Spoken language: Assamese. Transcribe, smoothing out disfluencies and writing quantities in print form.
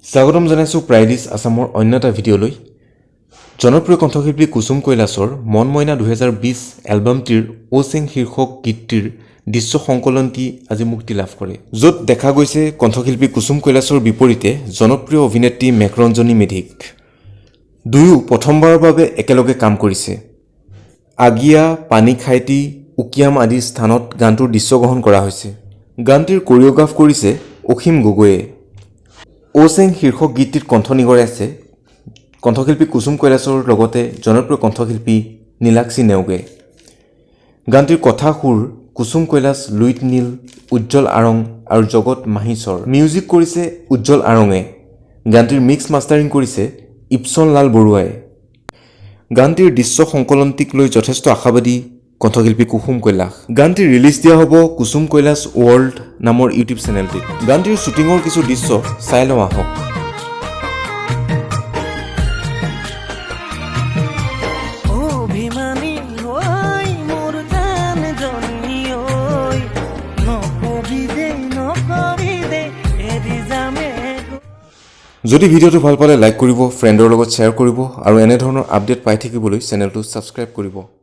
স্বাগতম জনাইছো প্ৰাইডিছ আসামৰ অন্য এটা ভিডিঅ'লৈ জনপ্ৰিয় কণ্ঠশিল্পী কুসুম কৈলাশৰ মন মইনা 2020 এলবামটিৰ ও সেং শীৰ্ষক গীতটিৰ দৃশ্য সংকলনটি আজি মুক্তি লাভ কৰে য'ত দেখা গৈছে কণ্ঠশিল্পী কুসুম কৈলাশৰ বিপৰীতে জনপ্ৰিয় অভিনেত্ৰী মেঘৰঞ্জনী মেধিক দুয়ো প্ৰথমবাৰৰ বাবে একেলগে কাম কৰিছে আগিয়া পানী খাইটি উকিয়াম আদি স্থানত গানটোৰ দৃশ্য গ্ৰহণ কৰা হৈছে গানটিৰ কোৰিওগ্ৰাফ কৰিছে অসীম গগৈয়ে ও সেং শীৰ্ষক গীতটিত কণ্ঠ নিগৰাইছে কণ্ঠশিল্পী কুসুম কৈলাশৰ লগতে জনপ্ৰিয় কণ্ঠশিল্পী নীলাক্ষী নেওগে গানটিৰ কথা সুৰ কুসুম কৈলাশ লুইট নীল উজ্জ্বল আৰং আৰু জগত মাহিছৰ মিউজিক কৰিছে উজ্জ্বল আৰঙে গানটিৰ মিক্স মাষ্টাৰিং কৰিছে ইপছন লাল বৰুৱাই গানটিৰ দৃশ্য সংকলনটিক লৈ যথেষ্ট আশাবাদী কণ্ঠশিল্পী কুসুম কৈলাশ গানটি ৰিলিজ দিয়া হ'ব কুসুম কৈলাশ ৱৰ্ল্ড নামৰ ইউটিউব চেনেলটিত গানটিৰ শ্বুটিঙৰ কিছু দৃশ্য চাই লওঁ আহক যদি ভিডিঅ'টো ভাল পালে লাইক কৰিব ফ্ৰেণ্ডৰ লগত শ্বেয়াৰ কৰিব আৰু এনে ধৰণৰ আপডেট পাই থাকিবলৈ চেনেলটো ছাবস্ক্ৰাইব কৰিব